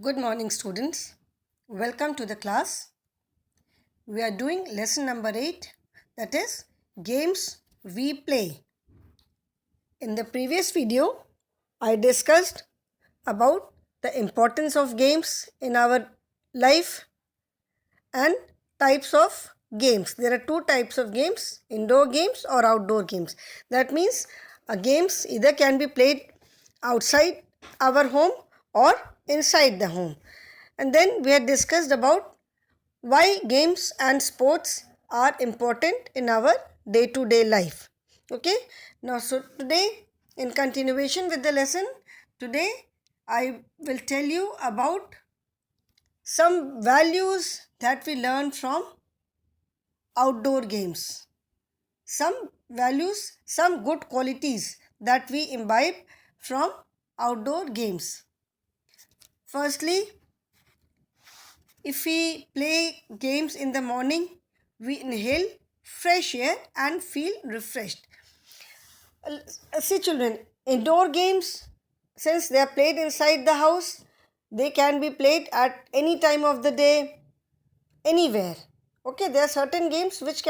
Good morning, students. Welcome to the class. We are doing lesson number 8, that is games we play. In the previous video, I discussed about the importance of games in our life and types of games. There are two types of games, indoor games or outdoor games. That means games either can be played outside our home or inside the home. And then we had discussed about why games and sports are important in our day to day life. Okay, now so today, in continuation with the lesson, today I will tell you about some values that we learn from outdoor games. Some values, some good qualities that we imbibe from outdoor games. Firstly, if we play games in the morning, we inhale fresh air and feel refreshed. See, children, indoor games, since they are played inside the house, they can be played at any time of the day, anywhere. Okay, there are certain games which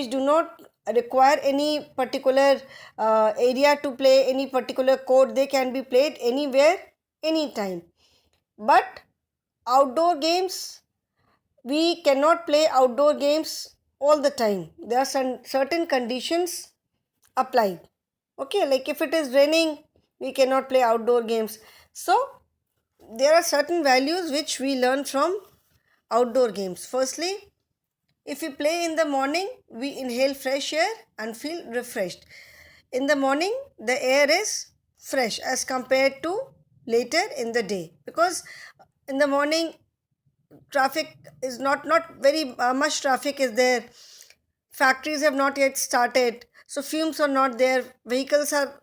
do not require any particular area to play, any particular court. They can be played anywhere, anytime. But outdoor games, we cannot play outdoor games all the time. There are some certain conditions applied. Okay, like if it is raining, we cannot play outdoor games. So there are certain values which we learn from outdoor games. Firstly, if we play in the morning, we inhale fresh air and feel refreshed. In the morning, the air is fresh as compared to later in the day, because in the morning traffic is not very much traffic is there. Factories have not yet started, so fumes are not there. Vehicles are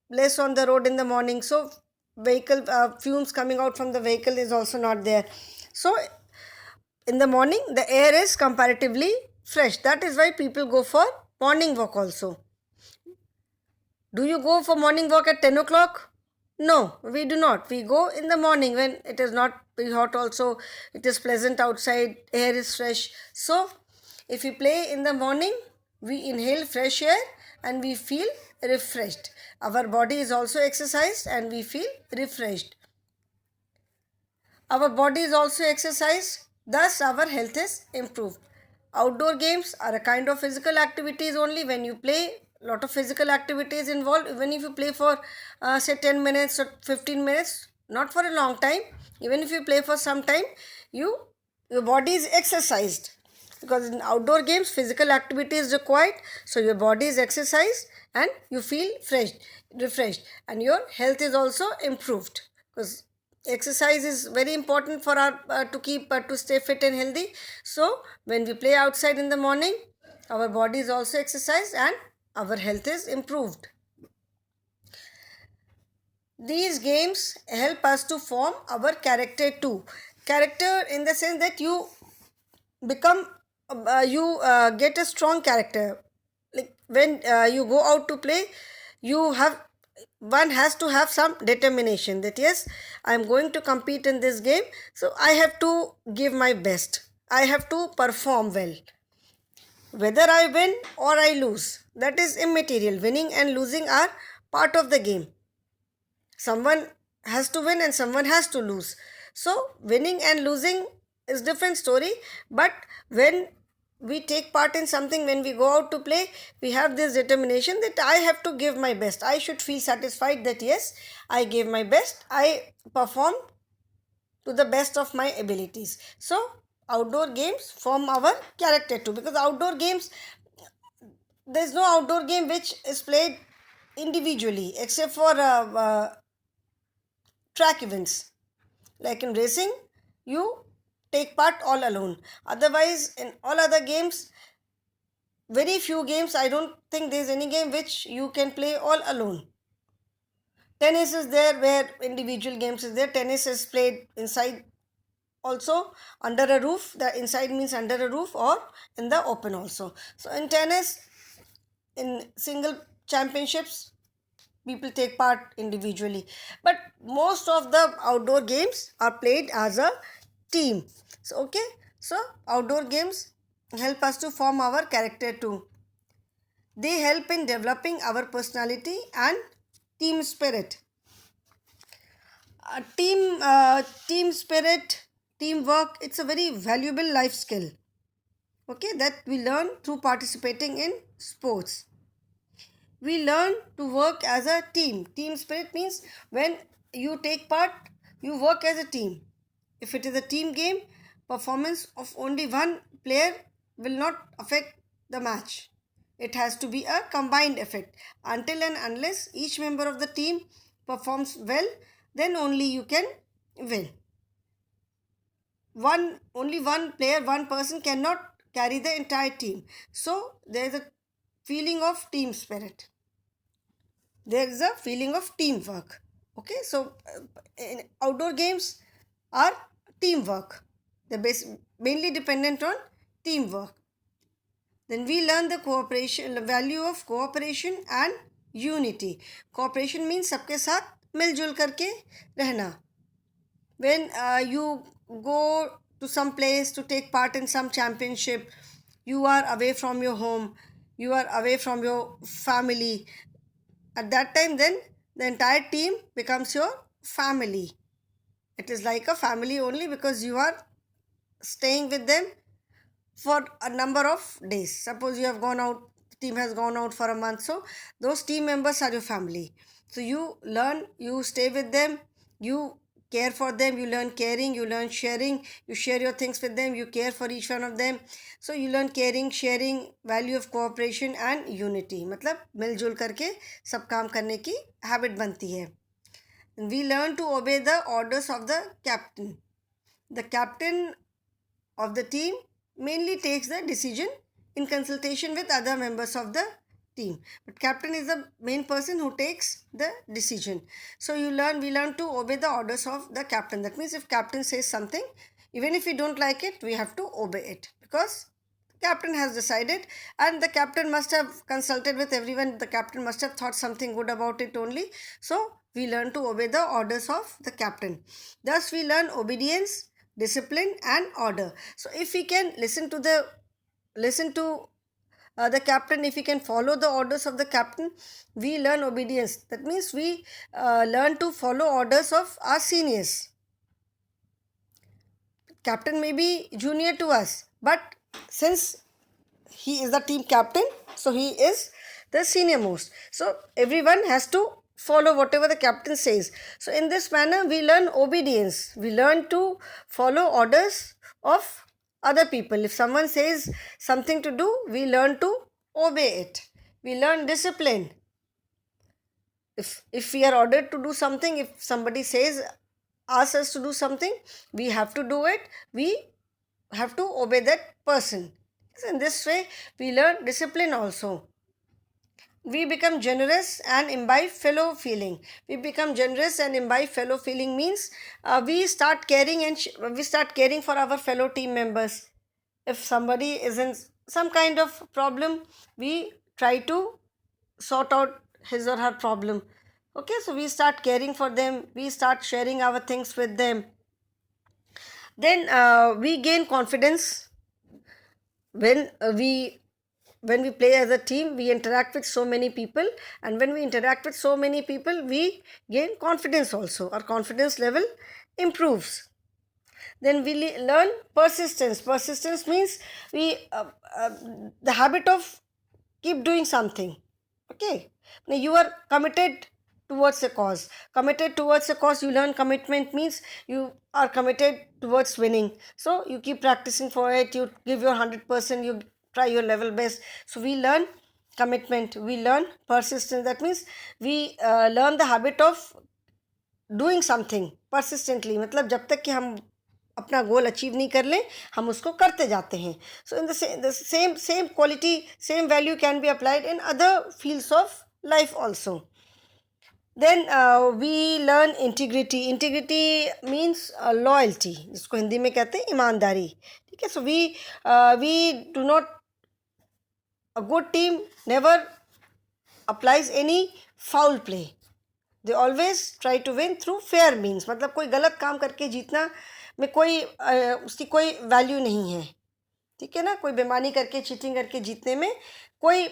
less on the road in the morning, so vehicle fumes coming out from the vehicle is also not there. So in the morning the air is comparatively fresh. That is why people go for morning walk also. Do you go for morning walk at 10 o'clock? No, we do not. We go in the morning when it is not very hot also. It is pleasant outside, air is fresh. So, if we play in the morning, we inhale fresh air and we feel refreshed. Our body is also exercised and we feel refreshed. Our body is also exercised, thus our health is improved. Outdoor games are a kind of physical activities only. When you play, lot of physical activities involved. Even if you play for say 10 minutes or 15 minutes, not for a long time, even if you play for some time, your body is exercised, because in outdoor games physical activity is required, so your body is exercised and you feel refreshed, and your health is also improved, because exercise is very important for our to stay fit and healthy. So when we play outside in the morning, our body is also exercised and our health is improved. These games help us to form our character too. Character in the sense that you become you get a strong character. Like when you go out to play, you have one has to have some determination that yes, I am going to compete in this game, so I have to give my best, I have to perform well. Whether I win or I lose, that is immaterial. Winning and losing are part of the game. Someone has to win and someone has to lose. So winning and losing is different story. But when we take part in something, when we go out to play, we have this determination that I have to give my best. I should feel satisfied that yes, I gave my best, I performed to the best of my abilities. So outdoor games form our character too, because outdoor games, there is no outdoor game which is played individually except for track events. Like in racing, you take part all alone. Otherwise, in all other games, very few games, I don't think there is any game which you can play all alone. Tennis is there where individual games is there. Tennis is played inside also, under a roof. The inside means under a roof or in the open also. So in tennis, in single championships, people take part individually, but most of the outdoor games are played as a team. So okay, so outdoor games help us to form our character too. They help in developing our personality and team spirit. Team spirit, teamwork, it's a very valuable life skill, okay, that we learn through participating in sports. We learn to work as a team. Team spirit means when you take part, you work as a team. If it is a team game, performance of only one player will not affect the match. It has to be a combined effect. Until and unless each member of the team performs well, then only you can win. Only one player, one person cannot carry the entire team. So there is a feeling of team spirit. There is a feeling of teamwork. Okay, so outdoor games are teamwork. They're mainly dependent on teamwork. Then we learn the value of cooperation and unity. Cooperation means सबके साथ मिलजुल करके रहना. When you go to some place to take part in some championship, you are away from your home, you are away from your family. At that time, then the entire team becomes your family. It is like a family only because you are staying with them for a number of days. Suppose you have gone out, the team has gone out for a month, so those team members are your family. So you learn, you stay with them, you care for them, you learn caring, you learn sharing, you share your things with them, you care for each one of them. So you learn caring, sharing, value of cooperation and unity. मतलब मिलजुल करके सब काम करने की habit बनती है. We learn to obey the orders of the captain. The captain of the team mainly takes the decision in consultation with other members of the team, but captain is the main person who takes the decision. So we learn to obey the orders of the captain. That means if captain says something, even if we don't like it, we have to obey it because captain has decided, and the captain must have consulted with everyone. The captain must have thought something good about it only. So we learn to obey the orders of the captain. Thus we learn obedience, discipline and order. So if we can listen to the captain, if we can follow the orders of the captain, we learn obedience. That means we learn to follow orders of our seniors. Captain may be junior to us, but since he is the team captain, so he is the senior most. So everyone has to follow whatever the captain says. So in this manner we learn obedience. We learn to follow orders of other people. If someone says something to do, we learn to obey it. We learn discipline. If we are ordered to do something, if somebody asks us to do something, we have to do it. We have to obey that person. In this way, we learn discipline also. We become generous and imbibe fellow feeling. We become generous and imbibe fellow feeling means we start caring for our fellow team members. If somebody is in some kind of problem, we try to sort out his or her problem. Okay, so we start caring for them, we start sharing our things with them. Then we gain confidence when we play as a team. We interact with so many people, and when we interact with so many people, we gain confidence also. Our confidence level improves. Then we learn persistence. Persistence means the habit of keep doing something. Okay, now you are committed towards a cause. Committed towards a cause, you learn commitment means you are committed towards winning. So you keep practicing for it, you give your 100%, you try your level best. So we learn commitment, we learn persistence. That means we learn the habit of doing something persistently. मतलब जब तक कि हम अपना goal achieve नहीं कर लें, हम उसको करते जाते हैं. So in the same quality, same value can be applied in other fields of life also. Then we learn integrity. Integrity means loyalty, जिसको हिंदी में कहते हैं ईमानदारी. ठीक है. So we do not, a good team never applies any foul play. They always try to win through fair means. मतलब कोई गलत काम करके जीतना में कोई उसकी कोई वैल्यू नहीं है, ठीक है ना. कोई बेईमानी करके, चीटिंग करके जीतने में कोई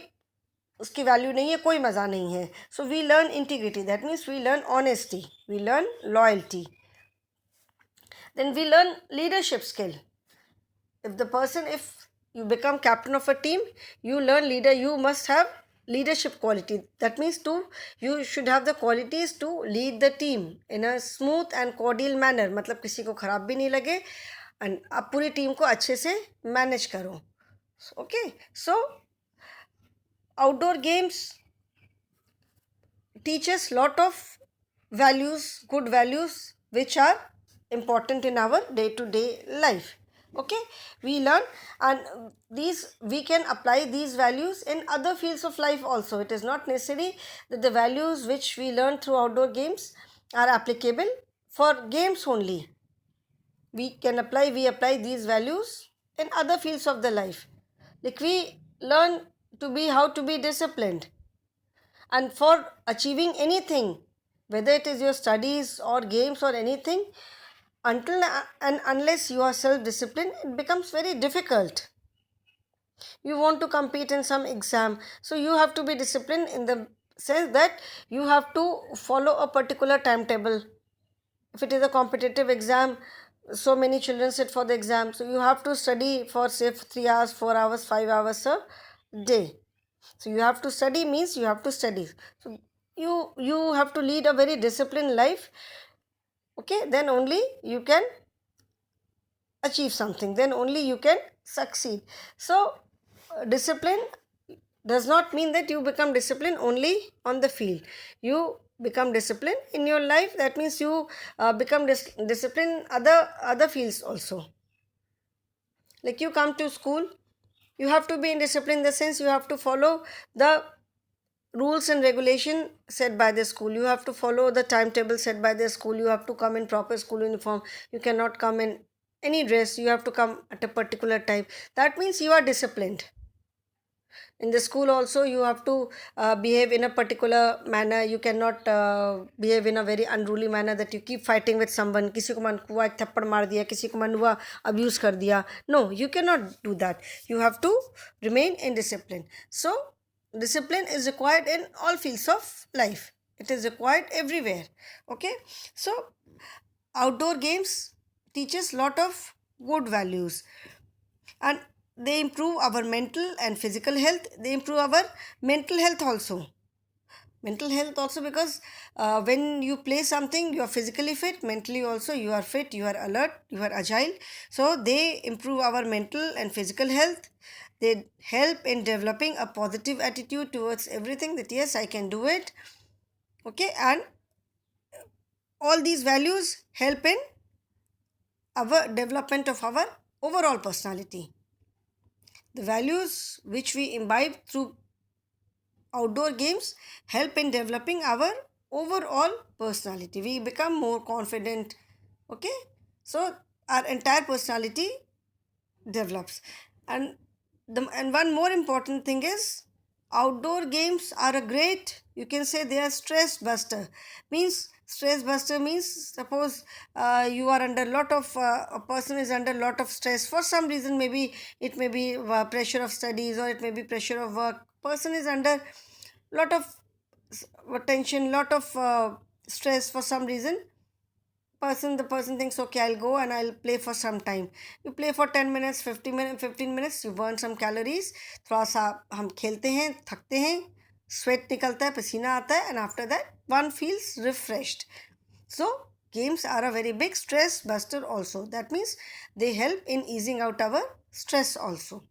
उसकी वैल्यू नहीं है, कोई मज़ा नहीं है. So we learn integrity, that means we learn honesty, we learn loyalty. Then we learn leadership skill. If you become captain of a team, you learn leader, you must have leadership quality. That means you should have the qualities to lead the team in a smooth and cordial manner. मतलब किसी को खराब भी नहीं लगे and आप पूरी team को अच्छे से मैनेज करो. Okay, so outdoor games teach us lot of values, good values, which are important in our day-to-day life. Okay, we learn, and we can apply these values in other fields of life also. It is not necessary that the values which we learn through outdoor games are applicable for games only. We apply these values in other fields of the life. Like we learn how to be disciplined, and for achieving anything, whether it is your studies or games or anything, until and unless you are self-disciplined, it becomes very difficult. You want to compete in some exam, so you have to be disciplined in the sense that you have to follow a particular timetable. If it is a competitive exam, so many children sit for the exam, so you have to study for say 3 hours, 4 hours, 5 hours a day. So you have to study means you have to study. So you have to lead a very disciplined life. Okay, then only you can achieve something, then only you can succeed. So discipline does not mean that you become disciplined only on the field. You become disciplined in your life, that means you become disciplined other fields also. Like you come to school, you have to be in discipline in the sense you have to follow the rules and regulation set by the school. You have to follow the timetable set by the school. You have to come in proper school uniform. You cannot come in any dress. You have to come at a particular time. That means you are disciplined. In the school also, you have to behave in a particular manner. You cannot behave in a very unruly manner that you keep fighting with someone. किसी को मन हुआ थप्पड़ मार दिया, किसी को मन हुआ abuse कर दिया. No, you cannot do that. You have to remain in discipline. So discipline is required in all fields of life. It is required everywhere. Okay, so outdoor games teaches lot of good values, and they improve our mental and physical health. They improve our mental health also. Mental health also, because when you play something, you are physically fit, mentally also you are fit, you are alert, you are agile. So they improve our mental and physical health. They help in developing a positive attitude towards everything, that yes, I can do it. Okay, and all these values help in our development of our overall personality. The values which we imbibe through outdoor games help in developing our overall personality. We become more confident. Okay, so our entire personality develops. And one more important thing is, outdoor games are a great, you can say they are stress buster. Stress buster means, suppose you are under lot of a person is under lot of stress for some reason. Maybe it may be pressure of studies, or it may be pressure of work. Person is under lot of tension, lot of stress for some reason. The person thinks, okay, I'll go and I'll play for some time. You play for 10 minutes, 15 minutes, you burn some calories. थोड़ा सा हम खेलते हैं, थकते हैं, sweat निकलता है, पसीना आता है, and after that one feels refreshed. So games are a very big stress buster also. That means they help in easing out our stress also.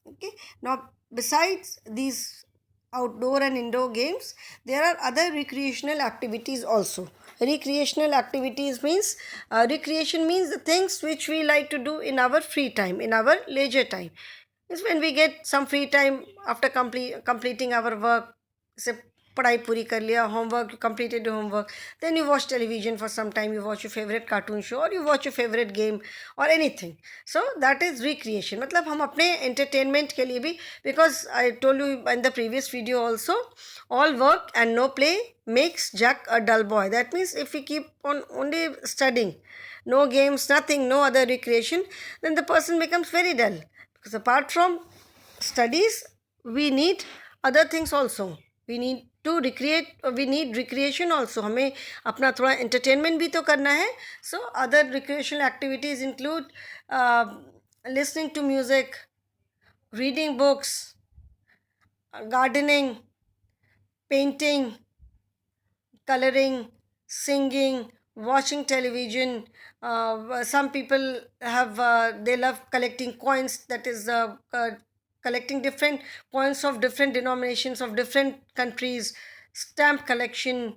Okay, now besides these outdoor and indoor games, there are other recreational activities also. Recreational activities means, recreation means the things which we like to do in our free time, in our leisure time. It's when we get some free time after completing our work. Say पढ़ाई पूरी कर लिया, homework, you completed your homework, then you watch television for some time, you watch your favorite cartoon show or you watch your favorite game or anything. So that is recreation. मतलब हम अपने entertainment के लिए भी, because I told you in the previous video also, all work and no play makes Jack a dull boy. That means if we keep on only studying, no games, nothing, no other recreation, then the person becomes very dull. Because apart from studies, we need other things also. We need to recreate, we need recreation also. हमें अपना थोड़ा entertainment भी तो करना है. So other recreational activities include listening to music, reading books, gardening, painting, coloring, singing, watching television. Some people have they love collecting coins, that is collecting different coins of different denominations of different countries, stamp collection,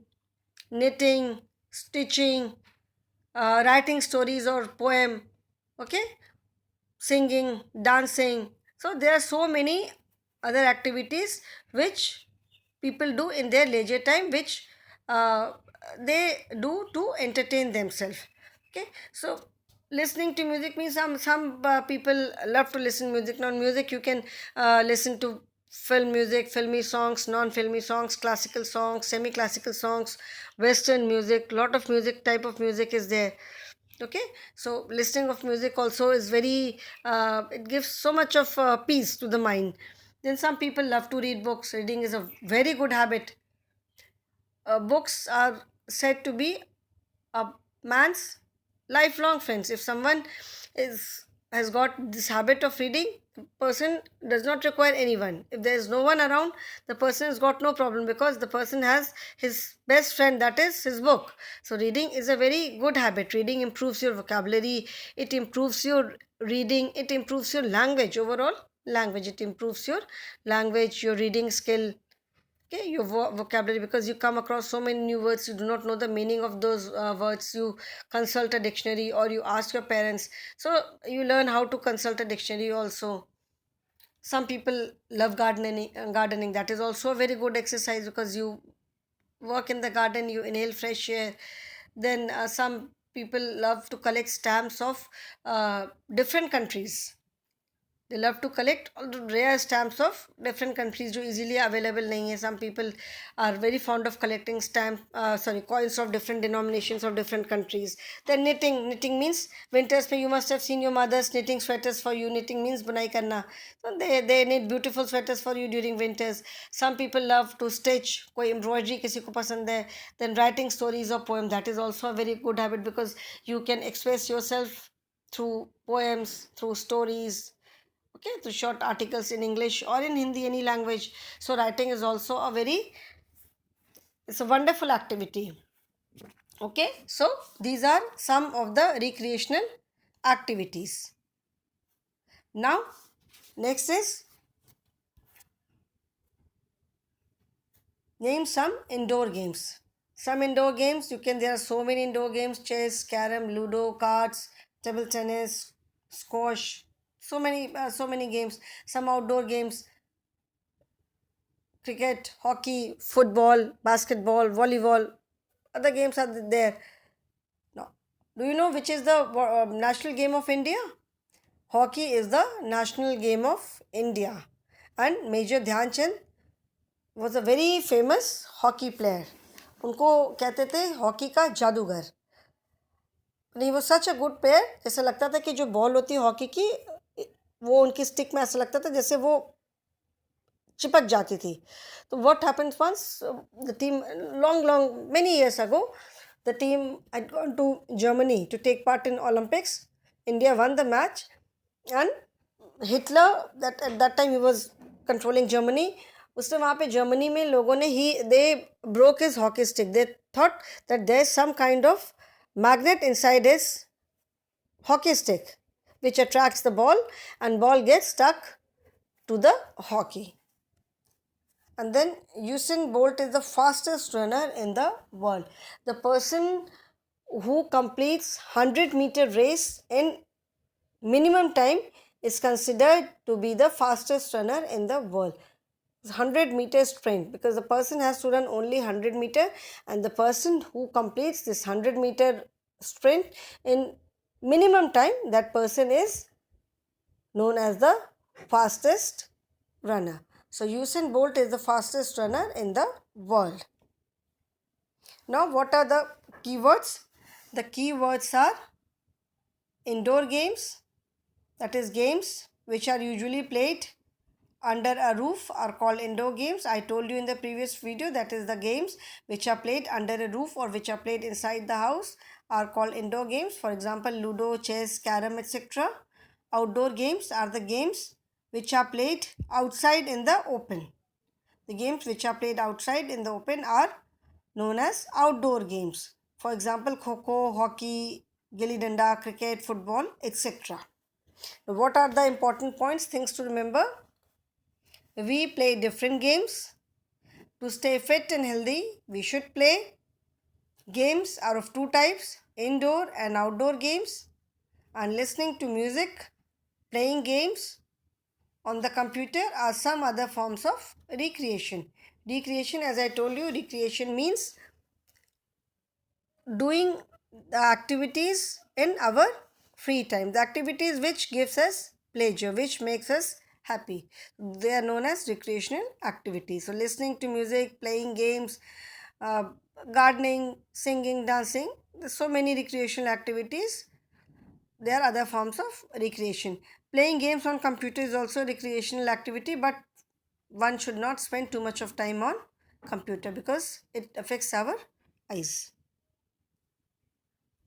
knitting, stitching, writing stories or poem, okay, singing, dancing. So there are so many other activities which people do in their leisure time, which uh, they do to entertain themselves. Okay, so listening to music means some people love to listen music. Non music, you can listen to film music, filmy songs, non-filmy songs, classical songs, semi-classical songs, western music. Lot of music, type of music is there. Okay, so listening of music also is very it gives so much of peace to the mind. Then some people love to read books. Reading is a very good habit. Books are said to be a man's lifelong friends. If someone is has got this habit of reading, the person does not require anyone. If there is no one around, the person has got no problem, because the person has his best friend, that is his book. So reading is a very good habit. Reading improves your vocabulary, it improves your reading, it improves your language, overall language, it improves your language, your reading skill, okay, your vocabulary, because you come across so many new words, you do not know the meaning of those words, you consult a dictionary or you ask your parents, so you learn how to consult a dictionary also. Some people love gardening, that is also a very good exercise, because you work in the garden, you inhale fresh air. Then some people love to collect stamps of different countries. They love to collect all the rare stamps of different countries जो easily available नहीं है. Some people are very fond of collecting coins of different denominations of different countries. Then knitting means winters में you must have seen your mothers knitting sweaters for you. Knitting means बुनाई करना. So they knit beautiful sweaters for you during winters. Some people love to stitch, कोई embroidery किसी को पसंद है. Then writing stories or poem, that is also a very good habit, because you can express yourself through poems, through stories, okay, through short articles in English or in Hindi, any language. So writing is also a very, it's a wonderful activity. Okay, so these are some of the recreational activities. Now next is name some indoor games. Some indoor games you can, there are so many indoor games: chess, carom, ludo, cards, table tennis, squash, so many games. Some outdoor games: cricket, hockey, football, basketball, volleyball. Other games are there. Now, do you know which is the national game of India? Hockey is the national game of India, and Major Dhyan Chand was a very famous hockey player. उनको कहते थे hockey का जादूगर. नहीं, वो सच a good player. जैसे लगता था कि जो बॉल होती है हॉकी की, वो उनकी स्टिक में ऐसा लगता था जैसे वो चिपक जाती थी. तो what happened once, the team, long many years ago, the team had gone to Germany to take part in Olympics. India won the match, and Hitler, that at that time he was controlling Germany, उसने वहाँ पे Germany में लोगों ने they broke his hockey stick. They thought that there is some kind of magnet inside his hockey stick which attracts the ball, and ball gets stuck to the hockey. And then Usain Bolt is the fastest runner in the world. The person who completes 100-meter race in minimum time is considered to be the fastest runner in the world. 100-meter sprint, because the person has to run only 100 meter, and the person who completes this 100-meter sprint in minimum time, that person is known as the fastest runner. So Usain Bolt is the fastest runner in the world. Now what are the keywords? The keywords are indoor games, that is games which are usually played under a roof are called indoor games. I told you in the previous video, that is the games which are played under a roof or which are played inside the house are called indoor games. For example, Ludo, chess, carom, etc. Outdoor games are the games which are played outside in the open. The games which are played outside in the open are known as outdoor games. For example, kho-kho, hockey, gilli danda, cricket, football, etc. What are the important points, things to remember? We play different games. To stay fit and healthy, we should play. Games are of two types, indoor and outdoor games. And listening to music, playing games on the computer are some other forms of recreation. Recreation, as I told you, recreation means doing the activities in our free time. The activities which gives us pleasure, which makes us happy. They are known as recreational activities. So listening to music, playing games, uh, gardening, singing, dancing, there's so many recreational activities. There are other forms of recreation. Playing games on computer is also a recreational activity, but one should not spend too much of time on computer because it affects our eyes.